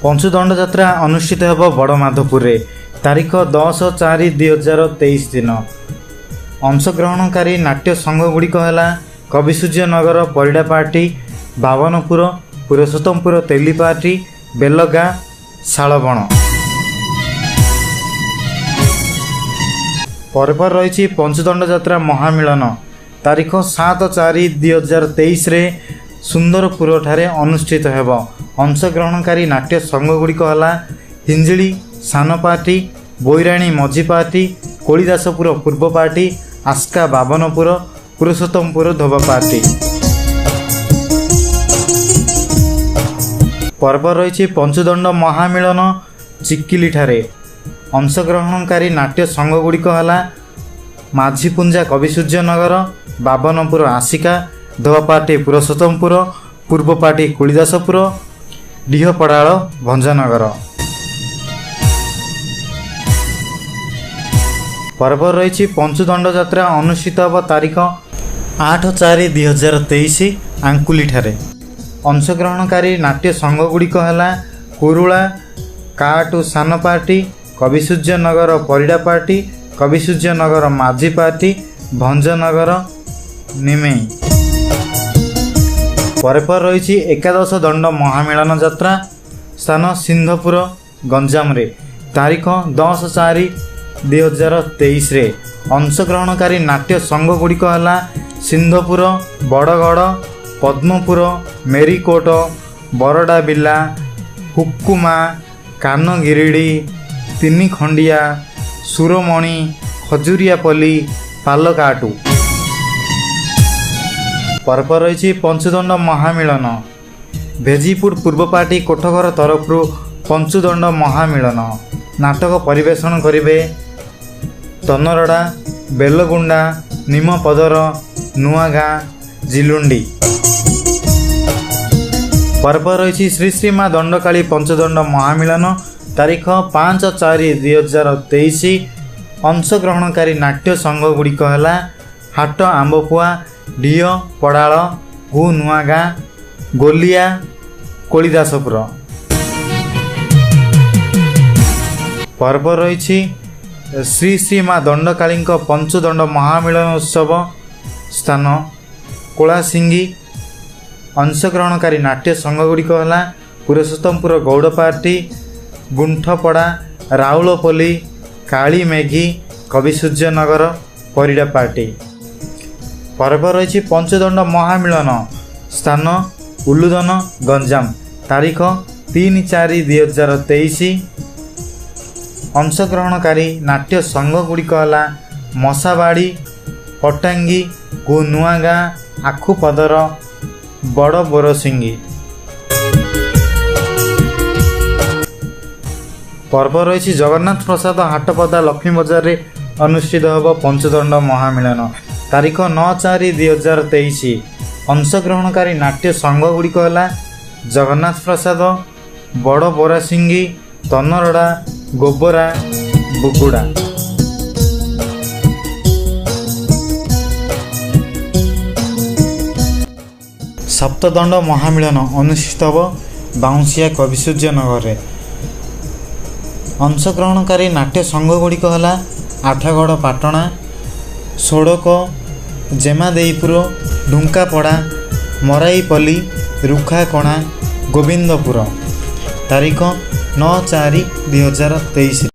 पंचुदंड यात्रा अनुष्ठित हेब बड़माधपुर तारीख 10/4/2023 दिन। अंशग्रहणकारी नाट्य संघगुड़िक है कविसूर्यनगर परिडा पार्टी, बावनपुर, पुरुषोत्तमपुर तेली पार्टी, बेलगाँ, शालबण। पर रही पंचुदंड यात्रा महामिलन तारीख 7/4/2023 सुंदरपुर ठारे अनुष्ठित हेब। अंशग्रहणकारी नाट्य संघगुड़िक है हिंजिली सान पार्टी, बोईराणी मझी पार्टी, कोलीदासपुर पूर्व पार्टी, आस्का बावनपुर, पुरुषोत्तमपुर धोबा पार्टी। पर्व रही पंचुदंड महामिलन चिकिली ठारे। अंशग्रहणकारी नाट्य संघगुड़िक है माझीपुंजा कविसूर्यनगर, बावनपुर आसिका, धोबा पार्टी पुरुषोत्तमपुर, पूर्व पार्टी कोलीदासपुर, डीहपड़ाल भंजनगर। पर्व रही पंचुदंड यात्रा अनुष्ठित होब तारीख 8/4/2023 आंकुली ठारे। अंशग्रहणकारी नाट्य संघगुड़िक है कुरुला काटू सान पार्टी, कविसूर्यनगर परिडा पार्टी, कविसूर्यनगर माझी पार्टी, भंजनगर निमेई। पर रही एकादश दंड महामिलन यात्रा स्थान सिंधपुर गंजाम रे तारीख 10/4/2023 अंशग्रहणकारी नाट्य संघगुड़िक है सिंधपुर, बड़गड़, पद्मपुर, मेरीकोट, बरडा बिला, हुक्कुमा, कानगिरिडी, तीन खंडिया, सुरमणि, खजुरियापल्ली, पालकाटू। पर्व रही पंचुदंड महामिलन भेजीपुर पूर्व पार्टी कोठघर तरफ पंचुदंड महामिलन नाटक परिवेषण करेंगे तनरड़ा, बेलगुंडा, निमपदर, नुआगाँ, जिलुंडी। पर्व रही श्री श्री माँ दंडकाली पंचुदंड महामिलन तारीख 5/4/2023 अंशग्रहणकारी नाट्य संघगुड़िक है हाट आंबपुआ, डीह पड़ाल, गु नुआगाँ, गोलिया, कोलीदासपुर। पर्व रही श्री श्री माँ दंडकाली पंचुदंड महामिलन उत्सव स्थान कोलासिंगी। अंशग्रहणकारी नाट्य संघगुड़िक है पुरुषोत्तमपुर गौड़ पार्टी, गुंठपड़ा, राउलपल्ली, काली मेघी, कविसूर्यनगर परिडा पार्टी। पर्व रही पंचुदंड महामिलन स्थान उलुदन गंजाम तारीख 3/4/2023 अंशग्रहणकारी नाट्य संघगुड़िक है मशाबाड़ी, पटांगी, गु नुआगाँ, आखुपदर, बड़ बोरसिंगी। पर्व रही जगन्नाथ प्रसाद हाटपदा लक्ष्मी बजार अनुष्ठित होब पंचुदंड महामिलन तारीख 9/4/2023 अंशग्रहणकारी नाट्य संघगुड़िक है जगन्नाथ प्रसाद, बड़ बोरासिंगी, तनरड़ा, गोबरा, बुगुड़ा। सप्तदंड महामिलन अनुष्ठित होब बाउंसिया कविसूर्यनगर। अंशग्रहणकारी नाट्य संघगुड़िक है आठगड़ पाटणा, सोड़क, जेमादेईपुर, ढुंकापड़ा, मराईपल्ली, रुखाकणा, गोविंदपुर तारीख 9/4/2023।